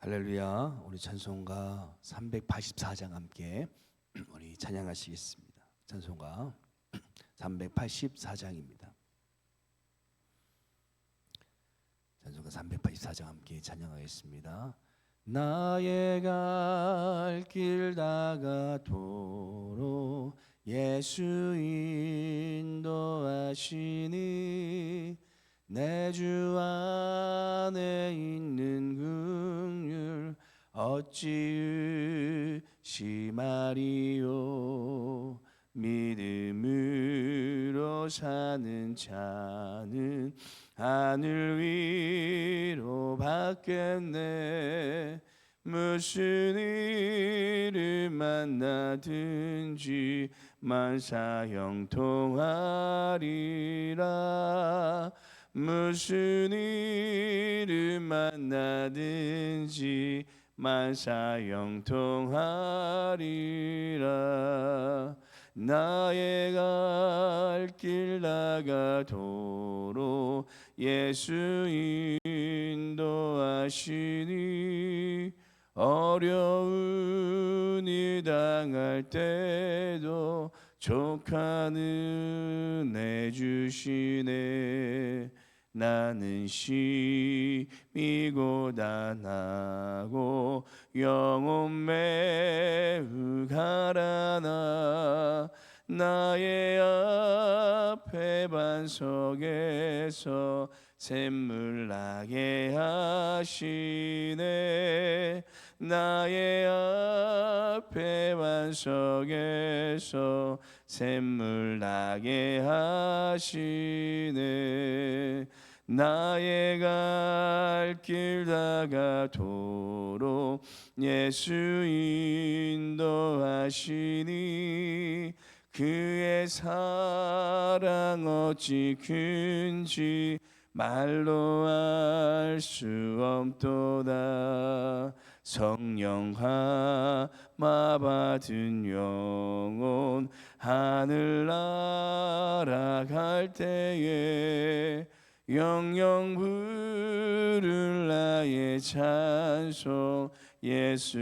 할렐루야. 우리 찬송가 384장 함께 우리 찬양하시겠습니다. 찬송가 384장입니다. 찬송가 384장 함께 찬양하겠습니다. 나의 갈 길 다가도록 예수 인도하시니 내 주 안에 있는 긍휼 어찌 의심하리요. 믿음으로 사는 자는 하늘 위로 받겠네. 무슨 일을 만나든지 만사 형통하리라. 무슨 일을 만나든지 만사 형통하리라. 나의 갈 길 나가도록 예수 인도하시니 어려운 일 당할 때도 족한 은혜 주시네. 나는 심히 고단하고 영혼 매우 가라나. 나의 앞에 반석에서 샘물 나게 하시네. 나의 앞에 반석에서 샘물 나게 하시네. 나의 갈 길 다가도록 예수 인도하시니 그의 사랑 어찌 큰지 말로 알 수 없도다. 성령 하마 받은 영혼 하늘 날아갈 때에 영영 부를 나의 찬송 예수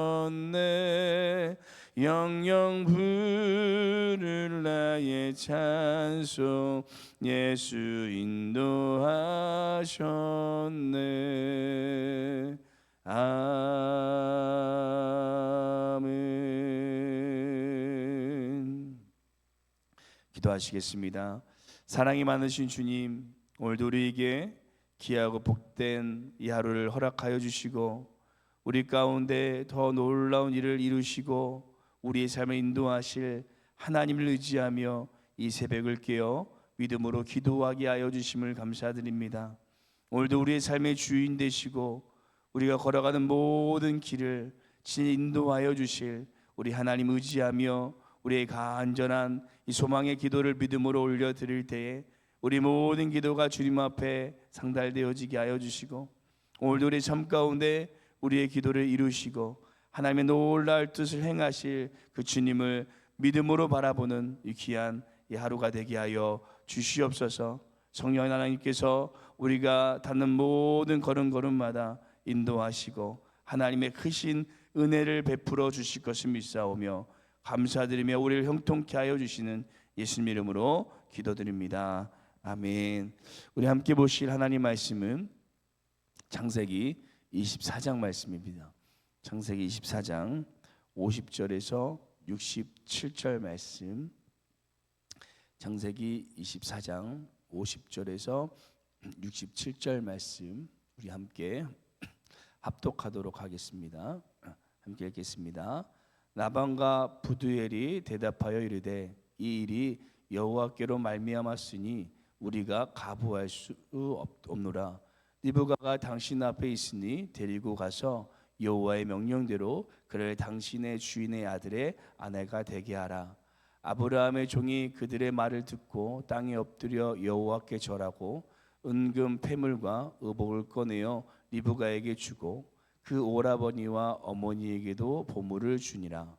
인도하셨네. 영영 부를 나의 찬송 예수 인도하셨네. 아멘. 기도하시겠습니다. 사랑이 많으신 주님, 오늘도 우리에게 귀하고 복된 이 하루를 허락하여 주시고 우리 가운데 더 놀라운 일을 이루시고 우리의 삶을 인도하실 하나님을 의지하며 이 새벽을 깨어 믿음으로 기도하게 하여 주심을 감사드립니다. 오늘도 우리의 삶의 주인 되시고 우리가 걸어가는 모든 길을 친히 인도하여 주실 우리 하나님 의지하며 우리의 간절한 이 소망의 기도를 믿음으로 올려드릴 때에 우리 모든 기도가 주님 앞에 상달되어지게 하여 주시고 오늘도 우리 삶 가운데 우리의 기도를 이루시고 하나님의 놀라울 뜻을 행하실 그 주님을 믿음으로 바라보는 이 귀한 이 하루가 되게 하여 주시옵소서. 성령 하나님께서 우리가 닿는 모든 걸음걸음마다 인도하시고 하나님의 크신 은혜를 베풀어 주실 것을 믿사오며 감사드리며 우리를 형통케 하여 주시는 예수님 이름으로 기도드립니다. 아멘. 우리 함께 보실 하나님 말씀은 창세기 24장 말씀입니다. 창세기 24장 50절에서 67절 말씀. 창세기 24장 50절에서 67절 말씀 우리 함께 합독하도록 하겠습니다. 함께 읽겠습니다. 라반과 부두엘이 대답하여 이르되 이 일이 여호와께로 말미암았으니 우리가 가부할 수 없노라. 리브가가 당신 앞에 있으니 데리고 가서 여호와의 명령대로 그를 당신의 주인의 아들의 아내가 되게 하라. 아브라함의 종이 그들의 말을 듣고 땅에 엎드려 여호와께 절하고 은금 패물과 의복을 꺼내어 리브가에게 주고 그 오라버니와 어머니에게도 보물을 주니라.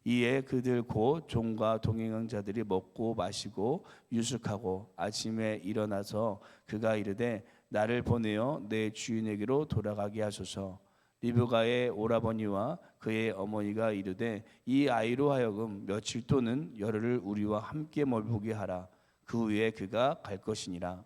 이에 그들 곧 종과 동행한 자들이 먹고 마시고 유숙하고 아침에 일어나서 그가 이르되 나를 보내어 내 주인에게로 돌아가게 하소서. 리브가의 오라버니와 그의 어머니가 이르되 이 아이로 하여금 며칠 또는 열흘을 우리와 함께 멀보게 하라. 그 후에 그가 갈 것이니라.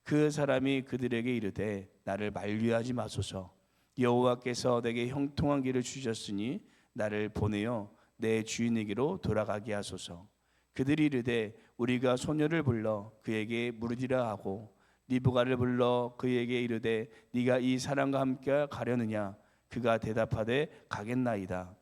그 사람이 그들에게 이르되 나를 만류하지 마소서. 여호와께서 내게 형통한 길을 주셨으니 나를 보내어 내 주인에게로 돌아가게 하소서. 그들이 이르되 우리가 소녀를 불러 그에게 물으리라 하고 리브가를 불러 그에게 이르되 네가 이 사람과 함께 가려느냐. 그가 대답하되 가겠나이다.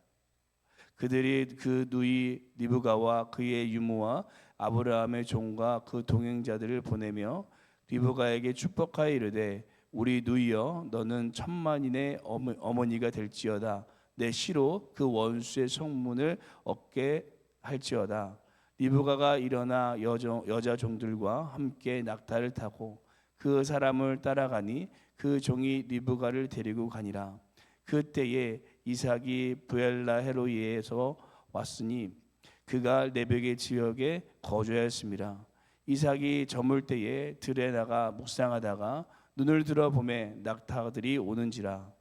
그들이 그 누이 리브가와 그의 유모와 아브라함의 종과 그 동행자들을 보내며 리브가에게 축복하여 이르되 우리 누이여 너는 천만인의 어머니가 될지어다. 내 시로 그 원수의 성문을 얻게 할지어다. 리브가가 일어나 여자 종들과 함께 낙타를 타고 그 사람을 따라가니 그 종이 리브가를 데리고 가니라. 그때에 이삭이 브엘라 헤로이에서 왔으니 그가 레벡의 지역에 거주하였습니다. 이삭이 저물 때에 들에 나가 묵상하다가 눈을 들어 보매 낙타들이 오는지라.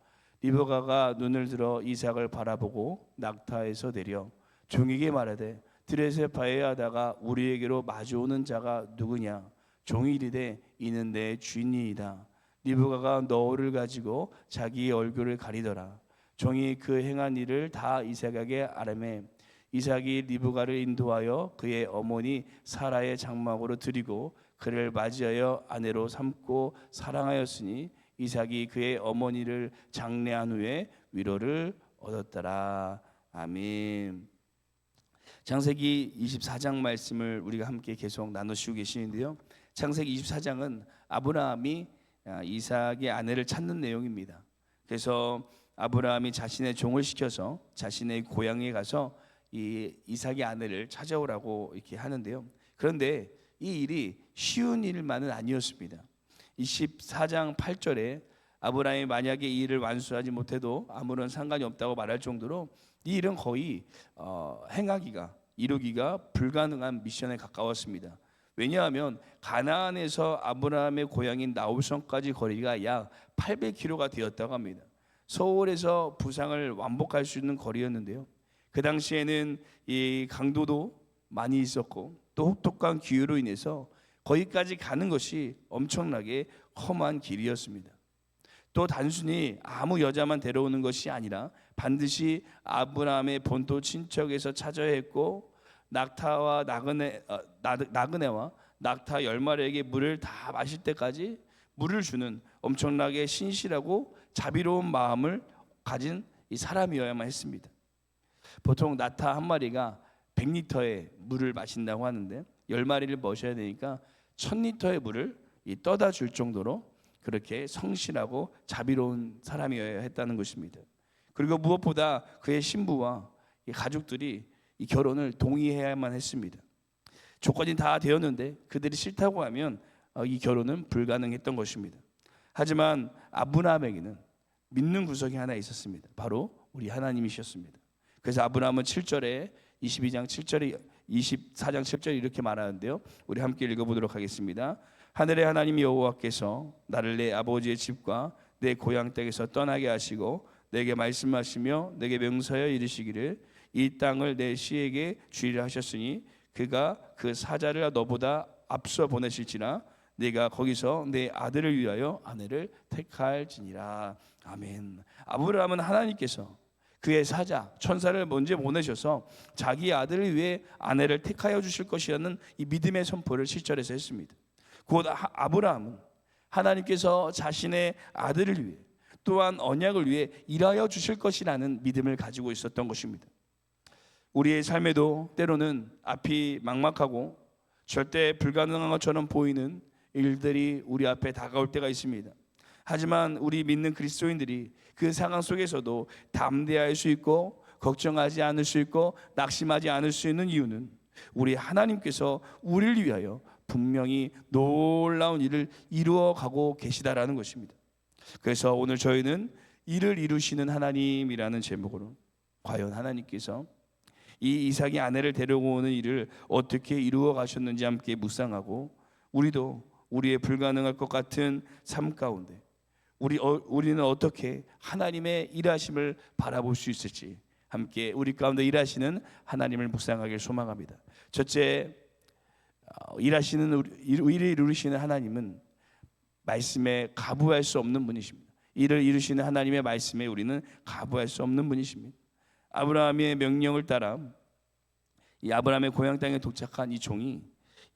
리브가가 눈을 들어 이삭을 바라보고 낙타에서 내려 종에게 말하되 들에서 바해하다가 우리에게로 마주오는 자가 누구냐. 종이 이르되 이는 내 주인이이다. 리브가가 너울을 가지고 자기의 얼굴을 가리더라. 종이 그 행한 일을 다 이삭에게 아뢰매 이삭이 리브가를 인도하여 그의 어머니 사라의 장막으로 들이고 그를 맞이하여 아내로 삼고 사랑하였으니 이삭이 그의 어머니를 장례한 후에 위로를 얻었더라. 아멘. 창세기 24장 말씀을 우리가 함께 계속 나누시고 계시는데요. 창세기 24장은 아브라함이 이삭의 아내를 찾는 내용입니다. 그래서 아브라함이 자신의 종을 시켜서 자신의 고향에 가서 이 이삭의 아내를 찾아오라고 이렇게 하는데요. 그런데 이 일이 쉬운 일만은 아니었습니다. 24장 8절에 아브라함이 만약에 이 일을 완수하지 못해도 아무런 상관이 없다고 말할 정도로 이 일은 거의 이루기가 불가능한 미션에 가까웠습니다. 왜냐하면 가나안에서 아브라함의 고향인 나홀성까지 거리가 약 800km가 되었다고 합니다. 서울에서 부산을 왕복할 수 있는 거리였는데요. 그 당시에는 이 강도도 많이 있었고 또 혹독한 기후로 인해서 거기까지 가는 것이 엄청나게 험한 길이었습니다. 또 단순히 아무 여자만 데려오는 것이 아니라 반드시 아브라함의 본토 친척에서 찾아야 했고 낙타와 나그네와 낙타 10마리에게 물을 다 마실 때까지 물을 주는 엄청나게 신실하고 자비로운 마음을 가진 이 사람이어야만 했습니다. 보통 낙타 한 마리가 100리터의 물을 마신다고 하는데 10마리를 모셔야 되니까 1000리터의 물을 떠다 줄 정도로 그렇게 성실하고 자비로운 사람이어야 했다는 것입니다. 그리고 무엇보다 그의 신부와 가족들이 이 결혼을 동의해야만 했습니다. 조건이 다 되었는데 그들이 싫다고 하면 이 결혼은 불가능했던 것입니다. 하지만 아브라함에게는 믿는 구석이 하나 있었습니다. 바로 우리 하나님이셨습니다. 그래서 아브라함은 7절에 24장 7절에 이렇게 말하는데요. 우리 함께 읽어보도록 하겠습니다. 하늘의 하나님 여호와께서 나를 내 아버지의 집과 내 고향 땅에서 떠나게 하시고 내게 말씀하시며 내게 명하여 이르시기를 이 땅을 내 씨에게 주리라 하셨으니 그가 그 사자를 너보다 앞서 보내실지라 네가 거기서 내 아들을 위하여 아내를 택할지니라. 아멘. 아브라함은 하나님께서 그의 사자 천사를 먼저 보내셔서 자기 아들을 위해 아내를 택하여 주실 것이라는 이 믿음의 선포를 7절에서 했습니다. 곧 아브라함은 하나님께서 자신의 아들을 위해 또한 언약을 위해 일하여 주실 것이라는 믿음을 가지고 있었던 것입니다. 우리의 삶에도 때로는 앞이 막막하고 절대 불가능한 것처럼 보이는 일들이 우리 앞에 다가올 때가 있습니다. 하지만 우리 믿는 그리스도인들이 그 상황 속에서도 담대할 수 있고 걱정하지 않을 수 있고 낙심하지 않을 수 있는 이유는 우리 하나님께서 우리를 위하여 분명히 놀라운 일을 이루어가고 계시다라는 것입니다. 그래서 오늘 저희는 일을 이루시는 하나님이라는 제목으로 과연 하나님께서 이 이삭이 아내를 데려오는 일을 어떻게 이루어 가셨는지 함께 묵상하고 우리도 우리의 불가능할 것 같은 삶 가운데 우리는 어떻게 하나님의 일하심을 바라볼 수 있을지 함께 우리 가운데 일하시는 하나님을 묵상하길 소망합니다. 첫째, 일을 이루시는 하나님은 말씀에 가부할 수 없는 분이십니다. 일을 이루시는 하나님의 말씀에 우리는 가부할 수 없는 분이십니다. 아브라함의 명령을 따라 이 아브라함의 고향 땅에 도착한 이 종이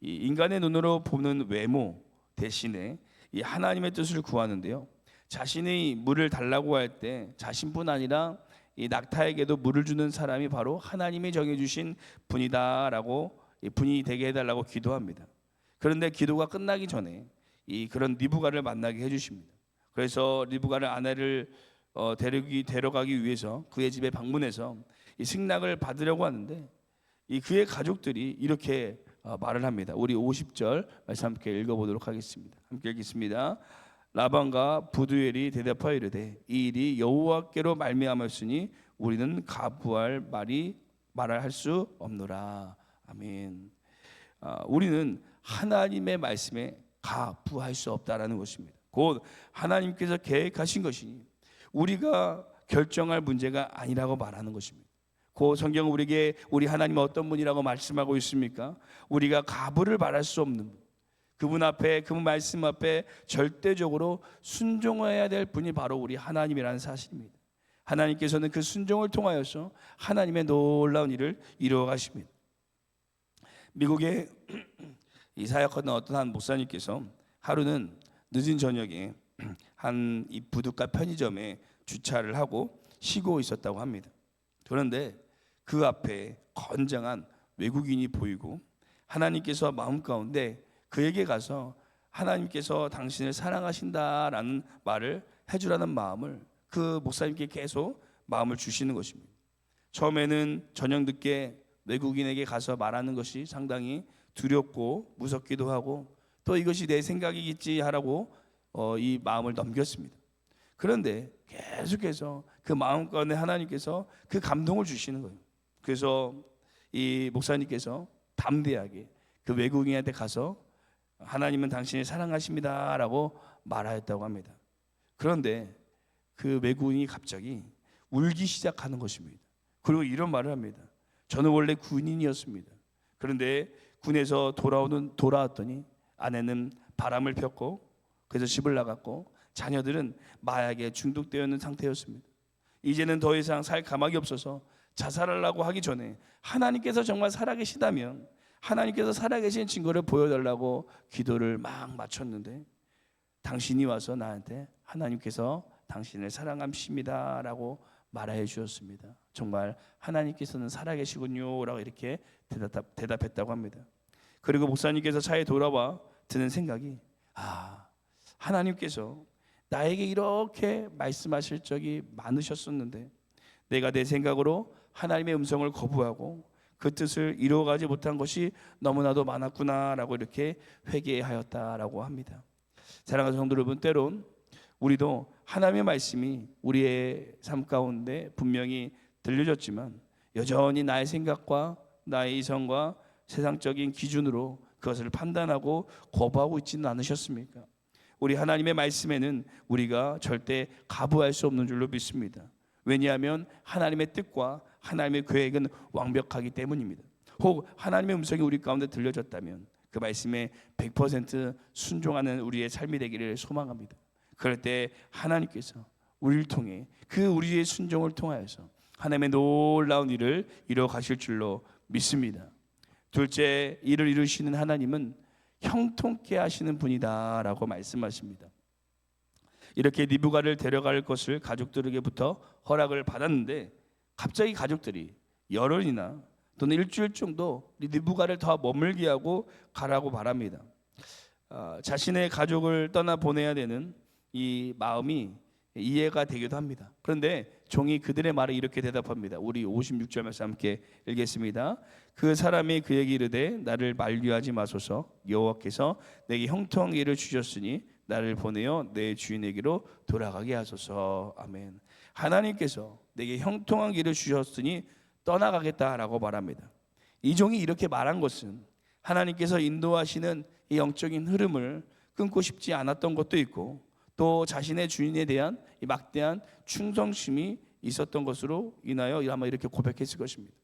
이 인간의 눈으로 보는 외모 대신에 이 하나님의 뜻을 구하는데요. 자신이 물을 달라고 할 때 자신뿐 아니라 이 낙타에게도 물을 주는 사람이 바로 하나님이 정해주신 분이다라고 분이 되게 해달라고 기도합니다. 그런데 기도가 끝나기 전에 이 그런 리브가를 만나게 해주십니다. 그래서 리브가를 아내를 데려가기 위해서 그의 집에 방문해서 이 승낙을 받으려고 하는데 이 그의 가족들이 이렇게 말을 합니다. 우리 50절 말씀 함께 읽어보도록 하겠습니다. 함께 읽겠습니다. 라반과 부두엘이 대답하여 이르되 이 일이 여호와께로 말미암았으니 우리는 가부할 말할 수 없노라. 아멘. 우리는 하나님의 말씀에 가부할 수 없다라는 것입니다. 곧 하나님께서 계획하신 것이니 우리가 결정할 문제가 아니라고 말하는 것입니다. 그 성경은 우리에게 우리 하나님은 어떤 분이라고 말씀하고 있습니까? 우리가 가부를 바랄 수 없는 분, 그분 앞에, 그분 말씀 앞에 절대적으로 순종해야 될 분이 바로 우리 하나님이라는 사실입니다. 하나님께서는 그 순종을 통하여서 하나님의 놀라운 일을 이루어 가십니다. 미국에 이 사역하던 어떤 한 목사님께서 하루는 늦은 저녁에 한 이 부둣가 편의점에 주차를 하고 쉬고 있었다고 합니다. 그런데 그 앞에 건장한 외국인이 보이고 하나님께서 마음 가운데 그에게 가서 하나님께서 당신을 사랑하신다라는 말을 해주라는 마음을 그 목사님께 계속 마음을 주시는 것입니다. 처음에는 저녁 늦게 외국인에게 가서 말하는 것이 상당히 두렵고 무섭기도 하고 또 이것이 내 생각이겠지 하라고 이 마음을 넘겼습니다. 그런데 계속해서 그 마음 가운데 하나님께서 그 감동을 주시는 거예요. 그래서 이 목사님께서 담대하게 그 외국인한테 가서 하나님은 당신을 사랑하십니다 라고 말하였다고 합니다. 그런데 그 외국인이 갑자기 울기 시작하는 것입니다. 그리고 이런 말을 합니다. 저는 원래 군인이었습니다. 그런데 군에서 돌아왔더니 아내는 바람을 폈고 그래서 집을 나갔고 자녀들은 마약에 중독되어 있는 상태였습니다. 이제는 더 이상 살 가망이 없어서 자살하려고 하기 전에 하나님께서 정말 살아계시다면 하나님께서 살아계신 증거를 보여달라고 기도를 막 마쳤는데 당신이 와서 나한테 하나님께서 당신을 사랑하십니다 라고 말해 주셨습니다. 정말 하나님께서는 살아계시군요 라고 이렇게 대답했다고 합니다. 그리고 목사님께서 차에 돌아와 드는 생각이 하나님께서 나에게 이렇게 말씀하실 적이 많으셨었는데 내가 내 생각으로 하나님의 음성을 거부하고 그 뜻을 이루어가지 못한 것이 너무나도 많았구나라고 이렇게 회개하였다라고 합니다. 사랑하는 성도 여러분, 때론 우리도 하나님의 말씀이 우리의 삶 가운데 분명히 들려졌지만 여전히 나의 생각과 나의 이성과 세상적인 기준으로 그것을 판단하고 거부하고 있지는 않으셨습니까? 우리 하나님의 말씀에는 우리가 절대 가부할 수 없는 줄로 믿습니다. 왜냐하면 하나님의 뜻과 하나님의 계획은 완벽하기 때문입니다. 혹 하나님의 음성이 우리 가운데 들려졌다면 그 말씀에 100% 순종하는 우리의 삶이 되기를 소망합니다. 그럴 때 하나님께서 우리를 통해 그 우리의 순종을 통하여서 하나님의 놀라운 일을 이루어 가실 줄로 믿습니다. 둘째, 일을 이루시는 하나님은 형통케 하시는 분이다라고 말씀하십니다. 이렇게 리브가를 데려갈 것을 가족들에게부터 허락을 받았는데 갑자기 가족들이 열흘이나 또는 일주일 정도 리브가를 더 머물게 하고 가라고 바랍니다. 자신의 가족을 떠나 보내야 되는 이 마음이 이해가 되기도 합니다. 그런데 종이 그들의 말에 이렇게 대답합니다. 우리 56절 말씀 함께 읽겠습니다. 그 사람이 그에게 이르되 나를 만류하지 마소서. 여호와께서 내게 형통한 일을 주셨으니 나를 보내어 내 주인에게로 돌아가게 하소서. 아멘. 하나님께서 내게 형통한 길을 주셨으니 떠나가겠다라고 말합니다. 이 종이 이렇게 말한 것은 하나님께서 인도하시는 이 영적인 흐름을 끊고 싶지 않았던 것도 있고, 또 자신의 주인에 대한 이 막대한 충성심이 있었던 것으로 인하여 아마 이렇게 고백했을 것입니다.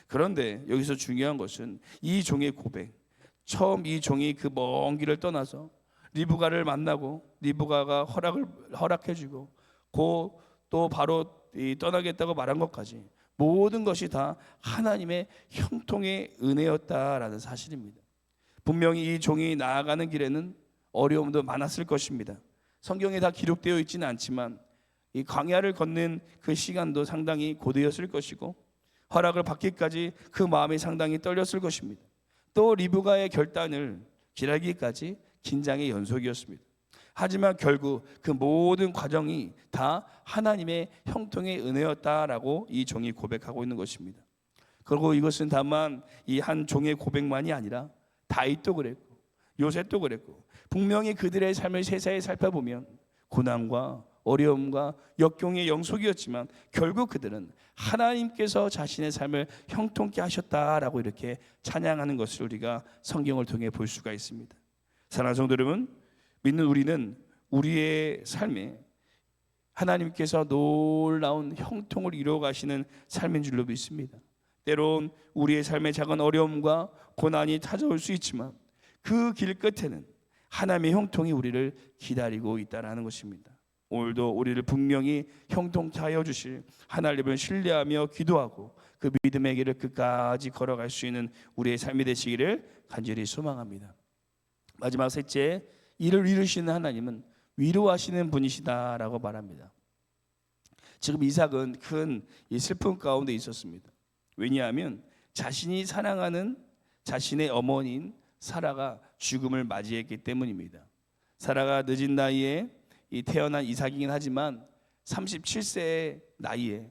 그런데 여기서 중요한 것은 이 종의 고백, 처음 이 종이 그 먼 길을 떠나서 리브가를 만나고 리브가가 허락해주고 또 바로 떠나겠다고 말한 것까지 모든 것이 다 하나님의 형통의 은혜였다라는 사실입니다. 분명히 이 종이 나아가는 길에는 어려움도 많았을 것입니다. 성경에 다 기록되어 있지는 않지만 이 광야를 걷는 그 시간도 상당히 고되었을 것이고, 허락을 받기까지 그 마음이 상당히 떨렸을 것입니다. 또 리브가의 결단을 기다리기까지 긴장의 연속이었습니다. 하지만 결국 그 모든 과정이 다 하나님의 형통의 은혜였다라고 이 종이 고백하고 있는 것입니다. 그리고 이것은 다만 이 한 종의 고백만이 아니라 다윗도 그랬고 요셉도 그랬고, 분명히 그들의 삶을 세세히 살펴보면 고난과 어려움과 역경의 영속이었지만 결국 그들은 하나님께서 자신의 삶을 형통케 하셨다라고 이렇게 찬양하는 것을 우리가 성경을 통해 볼 수가 있습니다. 사랑하는 성도 여러분, 믿는 우리는 우리의 삶에 하나님께서 놀라운 형통을 이루어 가시는 삶인 줄로 믿습니다. 때론 우리의 삶에 작은 어려움과 고난이 찾아올 수 있지만 그 길 끝에는 하나님의 형통이 우리를 기다리고 있다는 것입니다. 오늘도 우리를 분명히 형통케 하여 주실 하나님을 신뢰하며 기도하고 그 믿음의 길을 끝까지 걸어갈 수 있는 우리의 삶이 되시기를 간절히 소망합니다. 마지막 셋째, 이를 이루시는 하나님은 위로하시는 분이시다라고 말합니다. 지금 이삭은 큰 슬픔 가운데 있었습니다. 왜냐하면 자신이 사랑하는 자신의 어머니인 사라가 죽음을 맞이했기 때문입니다. 사라가 늦은 나이에 태어난 이삭이긴 하지만 37세의 나이에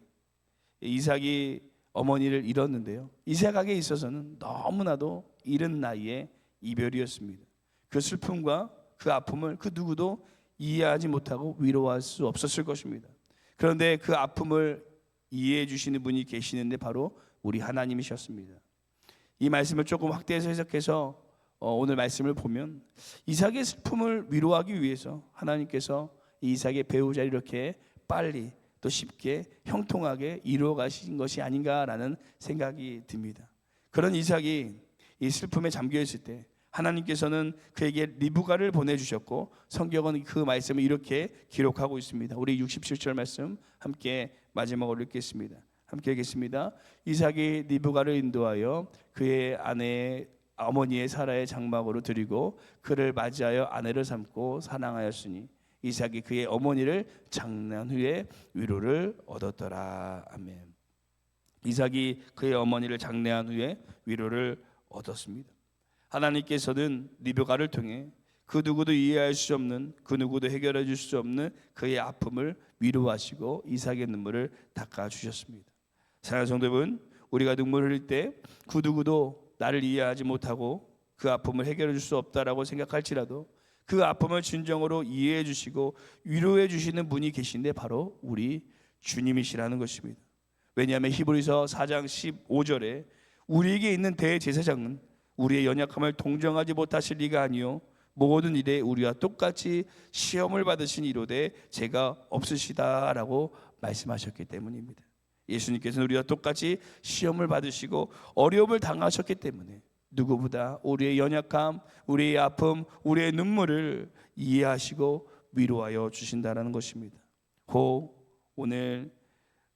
이삭이 어머니를 잃었는데요, 이삭에게 있어서는 너무나도 이른 나이에 이별이었습니다. 그 슬픔과 그 아픔을 그 누구도 이해하지 못하고 위로할 수 없었을 것입니다. 그런데 그 아픔을 이해해 주시는 분이 계시는데 바로 우리 하나님이셨습니다. 이 말씀을 조금 확대해서 해석해서 오늘 말씀을 보면 이삭의 슬픔을 위로하기 위해서 하나님께서 이삭의 배우자를 이렇게 빨리 또 쉽게 형통하게 이루어 가신 것이 아닌가라는 생각이 듭니다. 그런 이삭이 이 슬픔에 잠겨 있을 때 하나님께서는 그에게 리브가를 보내주셨고, 성경은 그 말씀을 이렇게 기록하고 있습니다. 우리 67절 말씀 함께 마지막으로 읽겠습니다. 함께 읽겠습니다. 이삭이 리브가를 인도하여 그의 아내의 어머니의 사라의 장막으로 드리고 그를 맞이하여 아내를 삼고 사랑하였으니 이삭이 그의 어머니를 장난 후에 위로를 얻었더라. 아멘. 이삭이 그의 어머니를 장례한 후에 위로를 얻었습니다. 하나님께서는 리브가를 통해 그 누구도 이해할 수 없는, 그 누구도 해결해 줄 수 없는 그의 아픔을 위로하시고 이삭의 눈물을 닦아 주셨습니다. 사랑하는 성도 여러분, 우리가 눈물을 흘릴 때 그 누구도 나를 이해하지 못하고 그 아픔을 해결해 줄 수 없다라고 생각할지라도 그 아픔을 진정으로 이해해 주시고 위로해 주시는 분이 계신데 바로 우리 주님이시라는 것입니다. 왜냐하면 히브리서 4장 15절에 우리에게 있는 대제사장은 우리의 연약함을 동정하지 못하실 리가 아니요 모든 일에 우리와 똑같이 시험을 받으신 이로되 죄가 없으시다라고 말씀하셨기 때문입니다. 예수님께서는 우리와 똑같이 시험을 받으시고 어려움을 당하셨기 때문에 누구보다 우리의 연약함, 우리의 아픔, 우리의 눈물을 이해하시고 위로하여 주신다는 것입니다. 오늘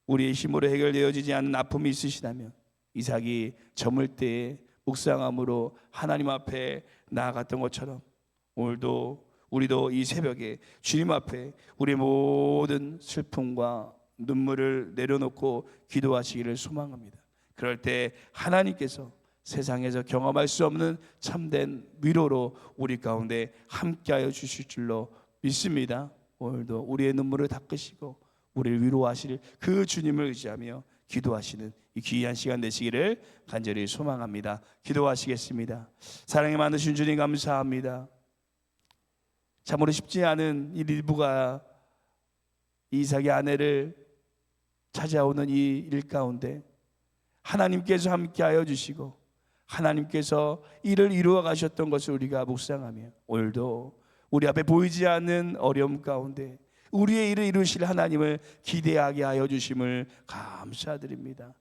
우리의 힘으로 해결되어지지 않는 아픔이 있으시다면 이삭이 저물 때에 묵상함으로 하나님 앞에 나아갔던 것처럼 오늘도 우리도 이 새벽에 주님 앞에 우리의 모든 슬픔과 눈물을 내려놓고 기도하시기를 소망합니다. 그럴 때 하나님께서 세상에서 경험할 수 없는 참된 위로로 우리 가운데 함께하여 주실 줄로 믿습니다. 오늘도 우리의 눈물을 닦으시고 우리를 위로하실 그 주님을 의지하며 기도하시는 이 귀한 시간 되시기를 간절히 소망합니다. 기도하시겠습니다. 사랑이 많으신 주님 감사합니다. 참으로 쉽지 않은 이 리브가 이삭의 아내를 찾아오는 이 일 가운데 하나님께서 함께하여 주시고 하나님께서 이를 이루어 가셨던 것을 우리가 묵상하며 오늘도 우리 앞에 보이지 않는 어려움 가운데 우리의 일을 이루실 하나님을 기대하게 하여 주심을 감사드립니다.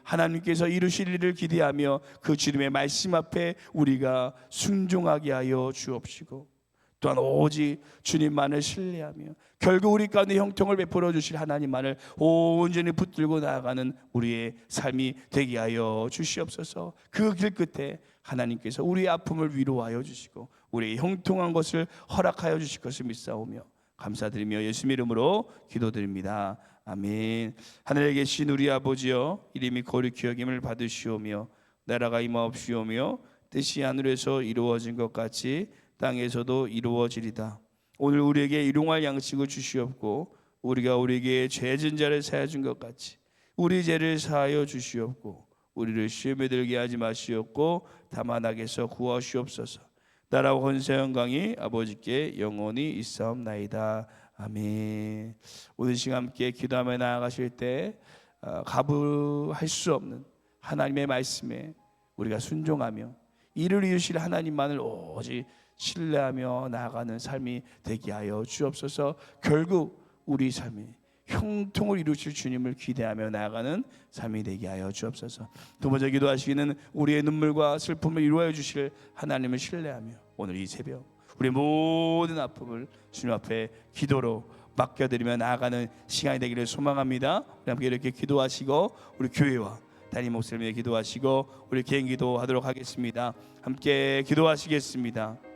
하나님께서 이루실 일을 기대하며 그 주님의 말씀 앞에 우리가 순종하게 하여 주옵시고, 또한 오직 주님만을 신뢰하며 결국 우리 가운데 형통을 베풀어 주실 하나님만을 온전히 붙들고 나아가는 우리의 삶이 되게 하여 주시옵소서. 그 길 끝에 하나님께서 우리의 아픔을 위로하여 주시고 우리의 형통한 것을 허락하여 주실 것을 믿사오며 감사드리며 예수님 이름으로 기도드립니다. 아멘. 하늘에 계신 우리 아버지여, 이름이 거룩히 여김을 받으시오며 나라가 임하옵시오며 뜻이 하늘에서 이루어진 것 같이 땅에서도 이루어지리다. 오늘 우리에게 일용할 양식을 주시옵고 우리가 우리에게 죄진 자를 사하여 준 것 같이 우리 죄를 사하여 주시옵고 우리를 시험에 들게 하지 마시옵고 다만 악에서 구하시옵소서. 나라와 권세 영광이 아버지께 영원히 있사옵나이다. 아멘. 오늘 시간 함께 기도하며 나아가실 때 가부할 수 없는 하나님의 말씀에 우리가 순종하며 이를 이루실 하나님만을 오직 신뢰하며 나아가는 삶이 되게 하여 주옵소서. 결국 우리 삶이 형통을 이루실 주님을 기대하며 나아가는 삶이 되게 하여 주옵소서. 두 번째 기도하시기는 우리의 눈물과 슬픔을 이루어 주실 하나님을 신뢰하며 오늘 이 새벽 우리의 모든 아픔을 주님 앞에 기도로 맡겨드리며 나아가는 시간이 되기를 소망합니다. 우리 함께 이렇게 기도하시고 우리 교회와 담임 목사님에게 기도하시고 우리 개인 기도하도록 하겠습니다. 함께 기도하시겠습니다.